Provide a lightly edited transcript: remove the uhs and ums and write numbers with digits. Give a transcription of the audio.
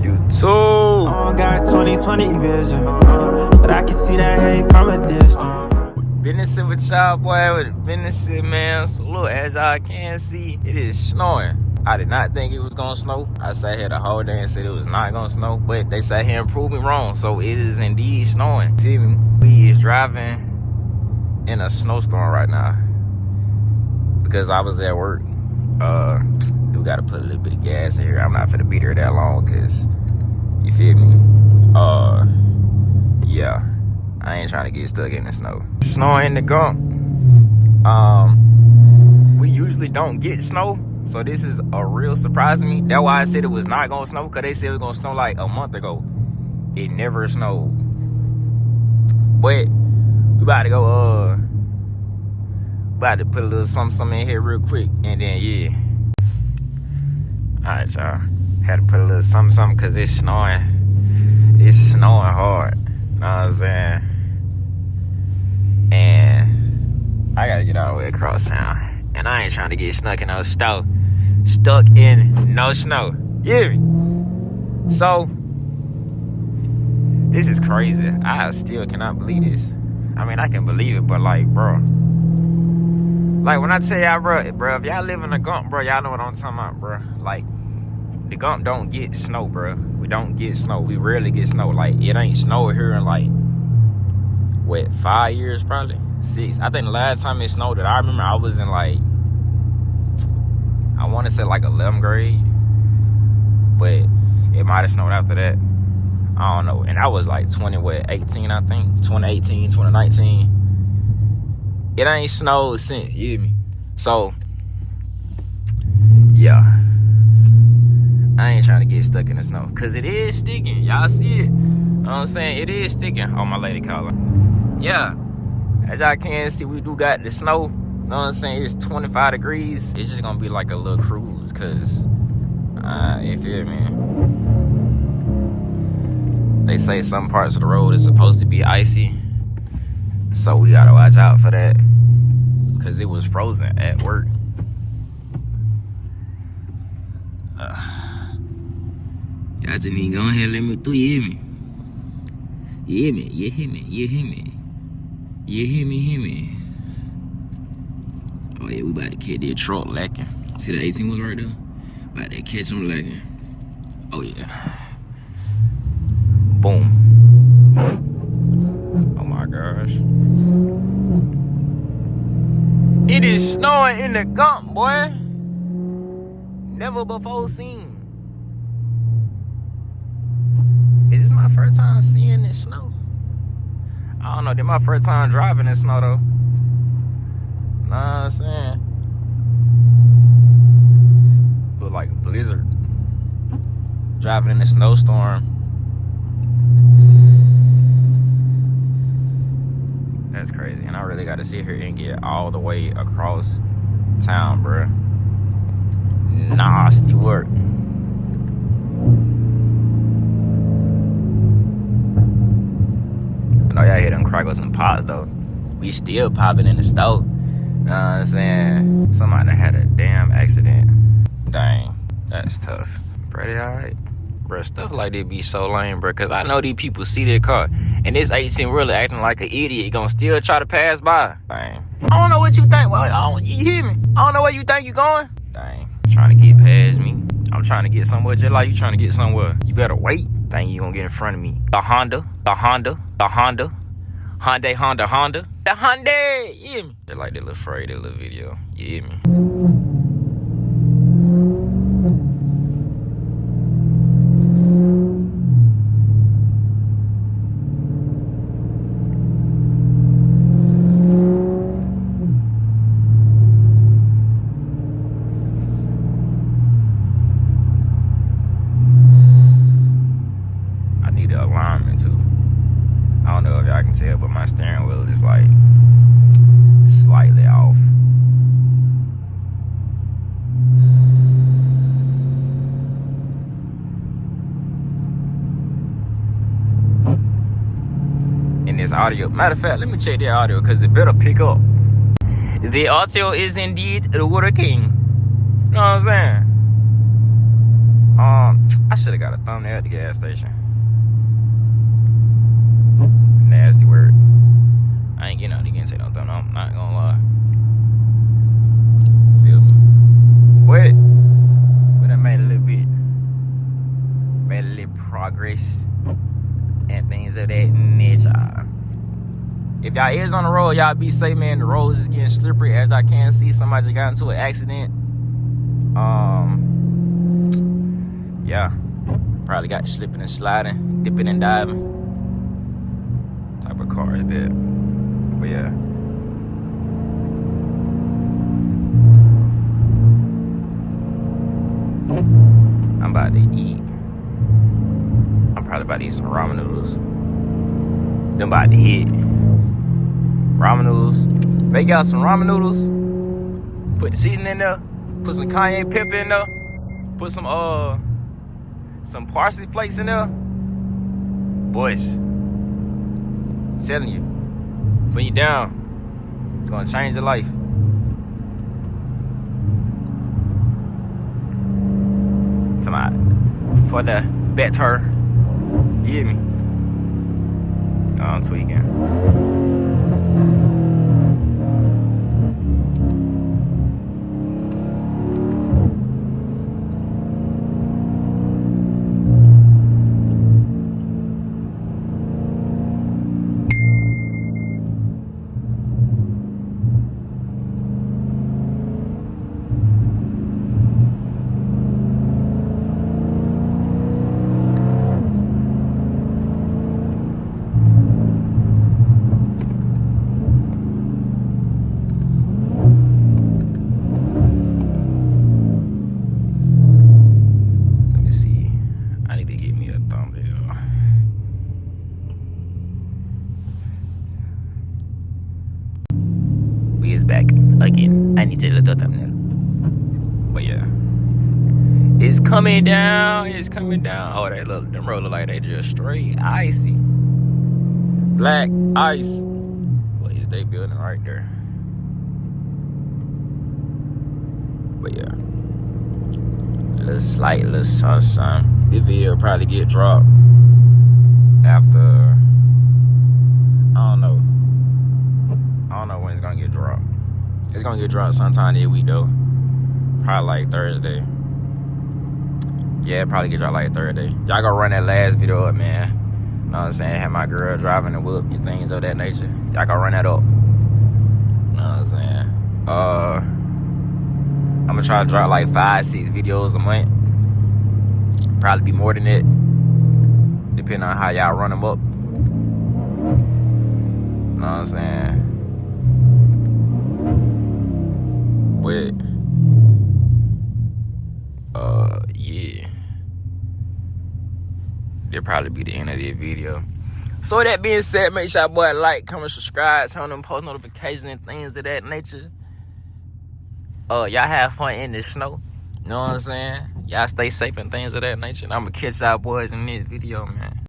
You too. I got 20/20 vision, but I can see that hate from a distance. Business with y'all, boy, with business, man. So look, as y'all can see, it is snowing. I did not think it was gonna snow. I sat here the whole day and said it was not gonna snow, but they sat here and proved me wrong. So it is indeed snowing. Feel me? We is driving in a snowstorm right now because I was at work. Do gotta put a little bit of gas in here. I'm not finna be there that long because you feel me? Yeah. I ain't trying to get stuck in the snow. Snowing in the gump. We usually don't get snow, so this is a real surprise to me. That's why I said it was not gonna snow, because they said it was gonna snow like a month ago. It never snowed. But we about to go about to put a little something in here real quick, and then yeah. Alright, y'all. Had to put a little something because it's snowing. It's snowing hard. You know what I'm saying? And I gotta get all the way across town. And I ain't trying to get stuck in no snow. Stuck in no snow. You hear me? So, this is crazy. I still cannot believe this. I mean, I can believe it, but like, bro. Like, when I tell y'all, bro, if y'all live in the Gump, bro, y'all know what I'm talking about, bro. Like, the Gump don't get snow, bro. We don't get snow. We rarely get snow. Like, it ain't snowed here in, like, what, 5 years, probably? 6. I think the last time it snowed that I remember, I was in, like, I want to say, like, 11th grade. But it might have snowed after that. I don't know. And I was, like, 18, I think? 2018, 2019. It ain't snowed since, you hear me? So, yeah. I ain't trying to get stuck in the snow. Because it is sticking. Y'all see it? You know what I'm saying? It is sticking. Oh, my lady calling. Yeah. As y'all can see, we do got the snow. You know what I'm saying? It's 25 degrees. It's just going to be like a little cruise. Because, you feel me? They say some parts of the road is supposed to be icy. So we got to watch out for that. Because it was frozen at work. Y'all just need to go ahead and let me through, you hear me? You hear me? You hear me? You hear me? You hear me? Hear me? Oh yeah, we about to catch that truck lacking. See the 18 was right there? About to catch them lacking. Oh yeah. Boom. Oh my gosh. It is snowing in the Gump, boy. Never before seen. Is this my first time seeing this snow? I don't know. This my first time driving in snow, though. Know what I'm saying? Look like a blizzard. Driving in a snowstorm. That's crazy. And I really got to sit here and get all the way across town, bruh. Nasty work. I know y'all hear them crackles and pops though. We still popping in the stove. You know what I'm saying? Somebody had a damn accident. Dang, that's tough. Pretty alright. Bro, stuff like this be so lame, bro. Cause I know these people see their car and this 18 really acting like an idiot. Gonna still try to pass by. Dang. I don't know what you think. Well, you hear me? I don't know where you think you going. Dang. Trying to get past me. I'm trying to get somewhere just like you trying to get somewhere. You better wait. Think you gonna get in front of me. The Honda. The Honda. Hyundai, Honda. The Hyundai. You hear me? They like that little phrase, that little video. You hear me? I don't know if y'all can tell, but my steering wheel is like slightly off. In this audio, matter of fact, let me check the audio because it better pick up. The audio is indeed working. You know what I'm saying? I should have got a thumbnail at the gas station. Nasty word. I ain't getting out again, take no thumbnail. I'm not gonna lie. Feel me? But I made a little bit. Made a little progress and things of that nature. If y'all is on the road, y'all be safe, man. The road is getting slippery. As I can see, somebody got into an accident. Yeah, probably got slipping and sliding, dipping and diving. Type of car is that? But yeah. I'm about to eat. I'm probably about to eat some ramen noodles. Them about to hit. Ramen noodles. Make out some ramen noodles. Put the seasoning in there. Put some cayenne pepper in there. Put some parsley flakes in there. Boys, I'm telling you, when you down, it's gonna change your life. Tonight, for the better. You hear me? I'm tweaking. Is back again. I need to look at thumbnail. But yeah, it's coming down. It's coming down. Oh, them road look like they just straight icy, black ice. What is they building right there? But yeah, little sunshine. This video will probably get dropped after. I don't know when it's gonna get dropped. It's gonna get dropped sometime this week though. Probably like Thursday. Yeah, probably get dropped like Thursday. Y'all gonna run that last video up, man. You know what I'm saying? Have my girl driving the whip and things of that nature. Y'all gonna run that up. You know what I'm saying? I'm gonna try to drop like 5-6 videos a month. Probably be more than that, depending on how y'all run them up. You know what I'm saying? But yeah, that'll probably be the end of this video. So with that being said, make sure y'all boy like, comment, subscribe, turn on them post notifications and things of that nature. Y'all have fun in the snow. You know what I'm saying? Y'all stay safe and things of that nature. And I'm gonna catch y'all boys in this video, man.